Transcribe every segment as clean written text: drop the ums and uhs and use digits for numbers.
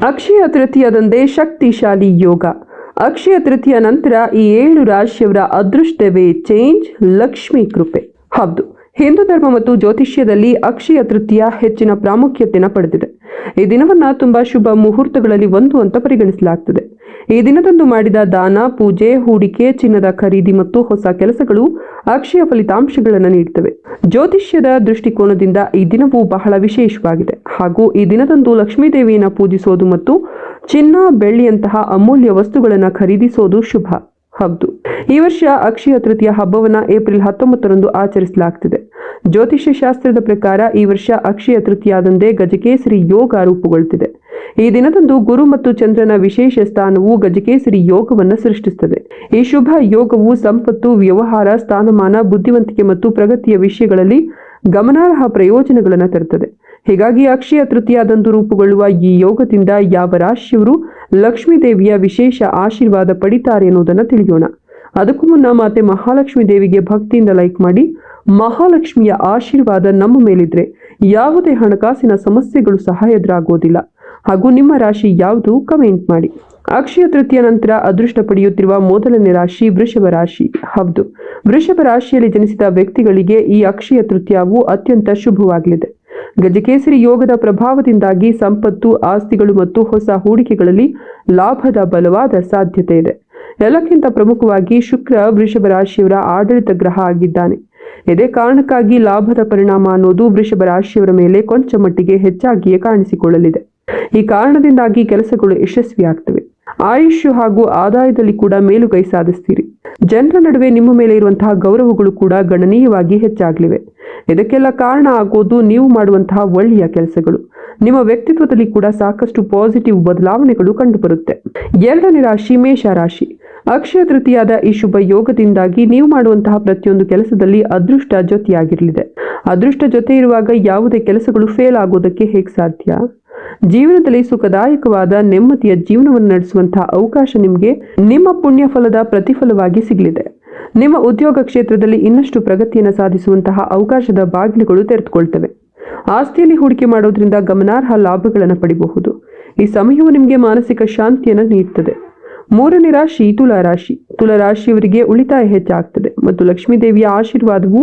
ಅಕ್ಷಯ ತೃತೀಯದಂದೇ ಶಕ್ತಿಶಾಲಿ ಯೋಗ. ಅಕ್ಷಯ ತೃತೀಯ ನಂತರ ಈ 7 ರಾಶಿಯವರ ಅದೃಷ್ಟವೇ ಚೇಂಜ್, ಲಕ್ಷ್ಮಿ ಕೃಪೆ. ಹೌದು, ಹಿಂದೂ ಧರ್ಮ ಮತ್ತು ಜ್ಯೋತಿಷ್ಯದಲ್ಲಿ ಅಕ್ಷಯ ತೃತೀಯ ಹೆಚ್ಚಿನ ಪ್ರಾಮುಖ್ಯತೆಯನ್ನು ಪಡೆದಿದೆ. ಈ ದಿನವನ್ನ ತುಂಬಾ ಶುಭ ಮುಹೂರ್ತಗಳಲ್ಲಿ ಒಂದು ಅಂತ ಪರಿಗಣಿಸಲಾಗ್ತದೆ. ಈ ದಿನದಂದು ಮಾಡಿದ ದಾನ, ಪೂಜೆ, ಹೂಡಿಕೆ, ಚಿನ್ನದ ಖರೀದಿ ಮತ್ತು ಹೊಸ ಕೆಲಸಗಳು ಅಕ್ಷಯ ಫಲಿತಾಂಶಗಳನ್ನು ನೀಡುತ್ತವೆ. ಜ್ಯೋತಿಷ್ಯದ ದೃಷ್ಟಿಕೋನದಿಂದ ಈ ದಿನವು ಬಹಳ ವಿಶೇಷವಾಗಿದೆ. ಹಾಗೂ ಈ ದಿನದಂದು ಲಕ್ಷ್ಮೀ ದೇವಿಯನ್ನು ಪೂಜಿಸೋದು ಮತ್ತು ಚಿನ್ನ, ಬೆಳ್ಳಿಯಂತಹ ಅಮೂಲ್ಯ ವಸ್ತುಗಳನ್ನು ಖರೀದಿಸೋದು ಶುಭ. ಹೌದು, ಈ ವರ್ಷ ಅಕ್ಷಯ ತೃತೀಯ ಹಬ್ಬವನ್ನ ಏಪ್ರಿಲ್ 19ರಂದು ಆಚರಿಸಲಾಗ್ತಿದೆ. ಜ್ಯೋತಿಷ್ಯ ಶಾಸ್ತ್ರದ ಪ್ರಕಾರ ಈ ವರ್ಷ ಅಕ್ಷಯ ತೃತೀಯದಂದೇ ಗಜಕೇಸರಿ ಯೋಗ ರೂಪುಗೊಳ್ಳುತ್ತಿದೆ. ಈ ದಿನದಂದು ಗುರು ಮತ್ತು ಚಂದ್ರನ ವಿಶೇಷ ಸ್ಥಾನವು ಗಜಕೇಸರಿ ಯೋಗವನ್ನು ಸೃಷ್ಟಿಸುತ್ತದೆ. ಈ ಶುಭ ಯೋಗವು ಸಂಪತ್ತು, ವ್ಯವಹಾರ, ಸ್ಥಾನಮಾನ, ಬುದ್ಧಿವಂತಿಕೆ ಮತ್ತು ಪ್ರಗತಿಯ ವಿಷಯಗಳಲ್ಲಿ ಗಮನಾರ್ಹ ಪ್ರಯೋಜನಗಳನ್ನು ತರುತ್ತದೆ. ಹೀಗಾಗಿ ಅಕ್ಷಯ ತೃತೀಯದಂದು ರೂಪುಗೊಳ್ಳುವ ಈ ಯೋಗದಿಂದ ಯಾವ ರಾಶಿಯವರು ಲಕ್ಷ್ಮೀ ದೇವಿಯ ವಿಶೇಷ ಆಶೀರ್ವಾದ ಪಡಿತಾರೆ ಎನ್ನುವುದನ್ನು ತಿಳಿಯೋಣ. ಅದಕ್ಕೂ ಮುನ್ನ ಮಾತೆ ಮಹಾಲಕ್ಷ್ಮಿ ದೇವಿಗೆ ಭಕ್ತಿಯಿಂದ ಲೈಕ್ ಮಾಡಿ. ಮಹಾಲಕ್ಷ್ಮಿಯ ಆಶೀರ್ವಾದ ನಮ್ಮ ಮೇಲಿದ್ರೆ ಯಾವುದೇ ಹಣಕಾಸಿನ ಸಮಸ್ಯೆಗಳು ಸಹ ಎದುರಾಗೋದಿಲ್ಲ. ಹಾಗೂ ನಿಮ್ಮ ರಾಶಿ ಯಾವುದು ಕಮೆಂಟ್ ಮಾಡಿ. ಅಕ್ಷಯ ತೃತೀಯ ನಂತರ ಅದೃಷ್ಟ ಪಡೆಯುತ್ತಿರುವ ಮೊದಲನೇ ರಾಶಿ ವೃಷಭ ರಾಶಿ. ಹೌದು, ವೃಷಭ ರಾಶಿಯಲ್ಲಿ ಜನಿಸಿದ ವ್ಯಕ್ತಿಗಳಿಗೆ ಈ ಅಕ್ಷಯ ತೃತೀಯವು ಅತ್ಯಂತ ಶುಭವಾಗಲಿದೆ. ಗಜಕೇಸರಿ ಯೋಗದ ಪ್ರಭಾವದಿಂದಾಗಿ ಸಂಪತ್ತು, ಆಸ್ತಿಗಳು ಮತ್ತು ಹೊಸ ಹೂಡಿಕೆಗಳಲ್ಲಿ ಲಾಭದ ಬಲವಾದ ಸಾಧ್ಯತೆ ಇದೆ. ಎಲ್ಲಕ್ಕಿಂತ ಪ್ರಮುಖವಾಗಿ ಶುಕ್ರ ವೃಷಭ ರಾಶಿಯವರ ಆಡಳಿತ ಗ್ರಹ ಆಗಿದ್ದಾನೆ. ಇದೇ ಕಾರಣಕ್ಕಾಗಿ ಲಾಭದ ಪರಿಣಾಮ ಅನ್ನೋದು ವೃಷಭ ರಾಶಿಯವರ ಮೇಲೆ ಕೊಂಚ ಮಟ್ಟಿಗೆ ಹೆಚ್ಚಾಗಿಯೇ ಕಾಣಿಸಿಕೊಳ್ಳಲಿದೆ. ಈ ಕಾರಣದಿಂದಾಗಿ ಕೆಲಸಗಳು ಯಶಸ್ವಿಯಾಗ್ತವೆ. ಆಯುಷ್ಯ ಹಾಗೂ ಆದಾಯದಲ್ಲಿ ಕೂಡ ಮೇಲುಗೈ ಸಾಧಿಸ್ತೀರಿ. ಜನರ ನಡುವೆ ನಿಮ್ಮ ಮೇಲೆ ಇರುವಂತಹ ಗೌರವಗಳು ಕೂಡ ಗಣನೀಯವಾಗಿ ಹೆಚ್ಚಾಗಲಿವೆ. ಇದಕ್ಕೆಲ್ಲ ಕಾರಣ ಆಗೋದು ನೀವು ಮಾಡುವಂತಹ ಒಳ್ಳೆಯ ಕೆಲಸಗಳು. ನಿಮ್ಮ ವ್ಯಕ್ತಿತ್ವದಲ್ಲಿ ಕೂಡ ಸಾಕಷ್ಟು ಪಾಸಿಟಿವ್ ಬದಲಾವಣೆಗಳು ಕಂಡುಬರುತ್ತೆ. 2ನೇ ರಾಶಿ ಮೇಷ ರಾಶಿ. ಅಕ್ಷಯ ತೃತೀಯದ ಈ ಶುಭ ಯೋಗದಿಂದಾಗಿ ನೀವು ಮಾಡುವಂತಹ ಪ್ರತಿಯೊಂದು ಕೆಲಸದಲ್ಲಿ ಅದೃಷ್ಟ ಜೊತೆಯಾಗಿರಲಿದೆ. ಅದೃಷ್ಟ ಜೊತೆ ಇರುವಾಗ ಯಾವುದೇ ಕೆಲಸಗಳು ಫೇಲ್ ಆಗೋದಕ್ಕೆ ಹೇಗೆ ಸಾಧ್ಯ? ಜೀವನದಲ್ಲಿ ಸುಖದಾಯಕವಾದ ನೆಮ್ಮದಿಯ ಜೀವನವನ್ನು ನಡೆಸುವಂತಹ ಅವಕಾಶ ನಿಮಗೆ ನಿಮ್ಮ ಪುಣ್ಯ ಫಲದ ಪ್ರತಿಫಲವಾಗಿ ಸಿಗಲಿದೆ. ನಿಮ್ಮ ಉದ್ಯೋಗ ಕ್ಷೇತ್ರದಲ್ಲಿ ಇನ್ನಷ್ಟು ಪ್ರಗತಿಯನ್ನು ಸಾಧಿಸುವಂತಹ ಅವಕಾಶದ ಬಾಗಿಲುಗಳು ತೆರೆದುಕೊಳ್ತವೆ. ಆಸ್ತಿಯಲ್ಲಿ ಹೂಡಿಕೆ ಮಾಡೋದ್ರಿಂದ ಗಮನಾರ್ಹ ಲಾಭಗಳನ್ನು ಪಡೆಯಬಹುದು. ಈ ಸಮಯವು ನಿಮಗೆ ಮಾನಸಿಕ ಶಾಂತಿಯನ್ನು ನೀಡುತ್ತದೆ. 3ನೇ ರಾಶಿ ತುಲಾ ರಾಶಿ. ತುಲಾ ರಾಶಿಯವರಿಗೆ ಉಳಿತಾಯ ಹೆಚ್ಚಾಗ್ತದೆ ಮತ್ತು ಲಕ್ಷ್ಮೀ ದೇವಿಯ ಆಶೀರ್ವಾದವು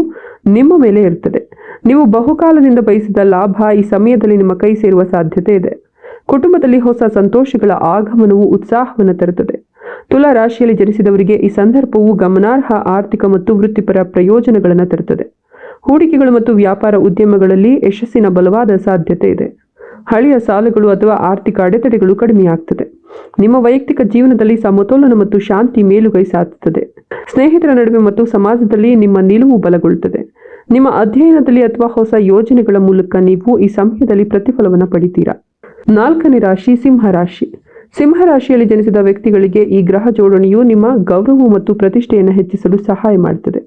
ನಿಮ್ಮ ಮೇಲೆ ಇರುತ್ತದೆ. ನೀವು ಬಹುಕಾಲದಿಂದ ಬಯಸಿದ ಲಾಭ ಈ ಸಮಯದಲ್ಲಿ ನಿಮ್ಮ ಕೈ ಸೇರುವ ಸಾಧ್ಯತೆ ಇದೆ. ಕುಟುಂಬದಲ್ಲಿ ಹೊಸ ಸಂತೋಷಗಳ ಆಗಮನವು ಉತ್ಸಾಹವನ್ನು ತರುತ್ತದೆ. ತುಲಾ ರಾಶಿಯಲ್ಲಿ ಜನಿಸಿದವರಿಗೆ ಈ ಸಂದರ್ಭವು ಗಮನಾರ್ಹ ಆರ್ಥಿಕ ಮತ್ತು ವೃತ್ತಿಪರ ಪ್ರಯೋಜನಗಳನ್ನು ತರುತ್ತದೆ. ಹೂಡಿಕೆಗಳು ಮತ್ತು ವ್ಯಾಪಾರ ಉದ್ಯಮಗಳಲ್ಲಿ ಯಶಸ್ಸಿನ ಬಲವಾದ ಸಾಧ್ಯತೆ ಇದೆ. ಹಳೆಯ ಸಾಲಗಳು ಅಥವಾ ಆರ್ಥಿಕ ಅಡೆತಡೆಗಳು ಕಡಿಮೆಯಾಗ್ತದೆ. ನಿಮ್ಮ ವೈಯಕ್ತಿಕ ಜೀವನದಲ್ಲಿ ಸಮತೋಲನ ಮತ್ತು ಶಾಂತಿ ಮೇಲುಗೈ ಸಾಧಿಸುತ್ತದೆ. ಸ್ನೇಹಿತರ ನಡುವೆ ಮತ್ತು ಸಮಾಜದಲ್ಲಿ ನಿಮ್ಮ ನಿಲುವು ಬಲಗೊಳ್ಳುತ್ತದೆ. ನಿಮ್ಮ ಅಧ್ಯಯನದಲ್ಲಿ ಅಥವಾ ಹೊಸ ಯೋಜನೆಗಳ ಮೂಲಕ ನೀವು ಈ ಸಮಯದಲ್ಲಿ ಪ್ರತಿಫಲವನ್ನು ಪಡಿತೀರಾ. 4ನೇ ರಾಶಿ ಸಿಂಹ ರಾಶಿ. ಸಿಂಹ ರಾಶಿಯಲ್ಲಿ ಜನಿಸಿದ ವ್ಯಕ್ತಿಗಳಿಗೆ ಈ ಗ್ರಹ ಜೋಡಣೆಯು ನಿಮ್ಮ ಗೌರವ ಮತ್ತು ಪ್ರತಿಷ್ಠೆಯನ್ನು ಹೆಚ್ಚಿಸಲು ಸಹಾಯ ಮಾಡುತ್ತದೆ.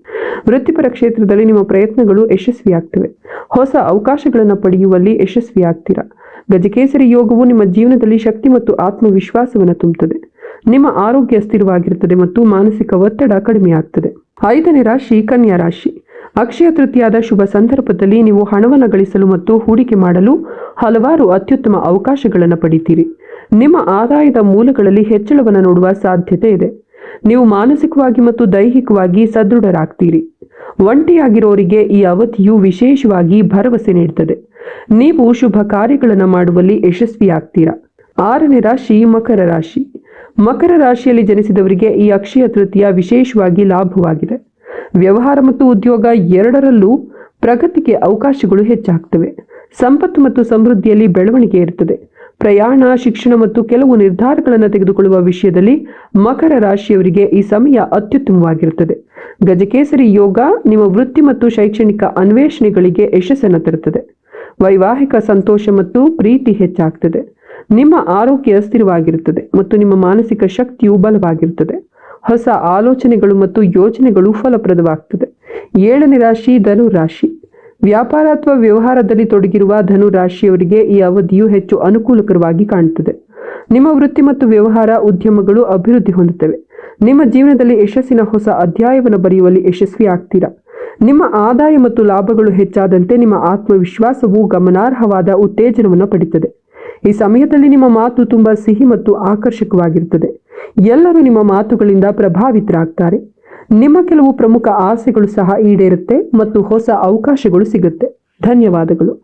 ವೃತ್ತಿಪರ ಕ್ಷೇತ್ರದಲ್ಲಿ ನಿಮ್ಮ ಪ್ರಯತ್ನಗಳು ಯಶಸ್ವಿಯಾಗ್ತವೆ. ಹೊಸ ಅವಕಾಶಗಳನ್ನು ಪಡೆಯುವಲ್ಲಿ ಯಶಸ್ವಿಯಾಗ್ತೀರಾ. ಗಜಕೇಸರಿ ಯೋಗವು ನಿಮ್ಮ ಜೀವನದಲ್ಲಿ ಶಕ್ತಿ ಮತ್ತು ಆತ್ಮವಿಶ್ವಾಸವನ್ನು ತುಂಬುತ್ತದೆ. ನಿಮ್ಮ ಆರೋಗ್ಯ ಸ್ಥಿರವಾಗಿರುತ್ತದೆ ಮತ್ತು ಮಾನಸಿಕ ಒತ್ತಡ ಕಡಿಮೆಯಾಗ್ತದೆ. 5ನೇ ರಾಶಿ ಕನ್ಯಾ ರಾಶಿ. ಅಕ್ಷಯ ತೃತೀಯದ ಶುಭ ಸಂದರ್ಭದಲ್ಲಿ ನೀವು ಹಣವನ್ನು ಗಳಿಸಲು ಮತ್ತು ಹೂಡಿಕೆ ಮಾಡಲು ಹಲವಾರು ಅತ್ಯುತ್ತಮ ಅವಕಾಶಗಳನ್ನು ಪಡಿತೀರಿ. ನಿಮ್ಮ ಆದಾಯದ ಮೂಲಗಳಲ್ಲಿ ಹೆಚ್ಚಳವನ್ನು ನೋಡುವ ಸಾಧ್ಯತೆ ಇದೆ. ನೀವು ಮಾನಸಿಕವಾಗಿ ಮತ್ತು ದೈಹಿಕವಾಗಿ ಸದೃಢರಾಗ್ತೀರಿ. ಒಂಟಿಯಾಗಿರೋರಿಗೆ ಈ ಅವಧಿಯು ವಿಶೇಷವಾಗಿ ಭರವಸೆ ನೀಡುತ್ತದೆ. ನೀವು ಶುಭ ಕಾರ್ಯಗಳನ್ನು ಮಾಡುವಲ್ಲಿ ಯಶಸ್ವಿಯಾಗ್ತೀರಾ. 6ನೇ ರಾಶಿ ಮಕರ ರಾಶಿ. ಮಕರ ರಾಶಿಯಲ್ಲಿ ಜನಿಸಿದವರಿಗೆ ಈ ಅಕ್ಷಯ ತೃತೀಯ ವಿಶೇಷವಾಗಿ ಲಾಭವಾಗಿದೆ. ವ್ಯವಹಾರ ಮತ್ತು ಉದ್ಯೋಗ ಎರಡರಲ್ಲೂ ಪ್ರಗತಿಗೆ ಅವಕಾಶಗಳು ಹೆಚ್ಚಾಗ್ತವೆ. ಸಂಪತ್ತು ಮತ್ತು ಸಮೃದ್ಧಿಯಲ್ಲಿ ಬೆಳವಣಿಗೆ ಇರುತ್ತದೆ. ಪ್ರಯಾಣ, ಶಿಕ್ಷಣ ಮತ್ತು ಕೆಲವು ನಿರ್ಧಾರಗಳನ್ನು ತೆಗೆದುಕೊಳ್ಳುವ ವಿಷಯದಲ್ಲಿ ಮಕರ ರಾಶಿಯವರಿಗೆ ಈ ಸಮಯ ಅತ್ಯುತ್ತಮವಾಗಿರುತ್ತದೆ. ಗಜಕೇಸರಿ ಯೋಗ ನಿಮ್ಮ ವೃತ್ತಿ ಮತ್ತು ಶೈಕ್ಷಣಿಕ ಅನ್ವೇಷಣೆಗಳಿಗೆ ಯಶಸ್ಸನ್ನು ತರುತ್ತದೆ. ವೈವಾಹಿಕ ಸಂತೋಷ ಮತ್ತು ಪ್ರೀತಿ ಹೆಚ್ಚಾಗ್ತದೆ. ನಿಮ್ಮ ಆರೋಗ್ಯ ಸ್ಥಿರವಾಗಿರುತ್ತದೆ ಮತ್ತು ನಿಮ್ಮ ಮಾನಸಿಕ ಶಕ್ತಿಯು ಬಲವಾಗಿರುತ್ತದೆ. ಹೊಸ ಆಲೋಚನೆಗಳು ಮತ್ತು ಯೋಜನೆಗಳು ಫಲಪ್ರದವಾಗ್ತದೆ. 7ನೇ ರಾಶಿ ಧನು ರಾಶಿ. ವ್ಯಾಪಾರ ಅಥವಾ ವ್ಯವಹಾರದಲ್ಲಿ ತೊಡಗಿರುವ ಧನು ರಾಶಿಯವರಿಗೆ ಈ ಅವಧಿಯು ಹೆಚ್ಚು ಅನುಕೂಲಕರವಾಗಿ ಕಾಣುತ್ತದೆ. ನಿಮ್ಮ ವೃತ್ತಿ ಮತ್ತು ವ್ಯವಹಾರ ಉದ್ಯಮಗಳು ಅಭಿವೃದ್ಧಿ ಹೊಂದುತ್ತವೆ. ನಿಮ್ಮ ಜೀವನದಲ್ಲಿ ಯಶಸ್ಸಿನ ಹೊಸ ಅಧ್ಯಾಯವನ್ನು ಬರೆಯುವಲ್ಲಿ ಯಶಸ್ವಿ ಆಗ್ತೀರಾ. ನಿಮ್ಮ ಆದಾಯ ಮತ್ತು ಲಾಭಗಳು ಹೆಚ್ಚಾದಂತೆ ನಿಮ್ಮ ಆತ್ಮವಿಶ್ವಾಸವು ಗಮನಾರ್ಹವಾದ ಉತ್ತೇಜನವನ್ನು ಪಡೆಯುತ್ತದೆ. ಈ ಸಮಯದಲ್ಲಿ ನಿಮ್ಮ ಮಾತು ತುಂಬಾ ಸಿಹಿ ಮತ್ತು ಆಕರ್ಷಕವಾಗಿರುತ್ತದೆ. ಎಲ್ಲರೂ ನಿಮ್ಮ ಮಾತುಗಳಿಂದ ಪ್ರಭಾವಿತರಾಗ್ತಾರೆ. ನಿಮ್ಮ ಕೆಲವು ಪ್ರಮುಖ ಆಸೆಗಳು ಸಹ ಈಡೇರುತ್ತೆ ಮತ್ತು ಹೊಸ ಅವಕಾಶಗಳು ಸಿಗುತ್ತೆ. ಧನ್ಯವಾದಗಳು.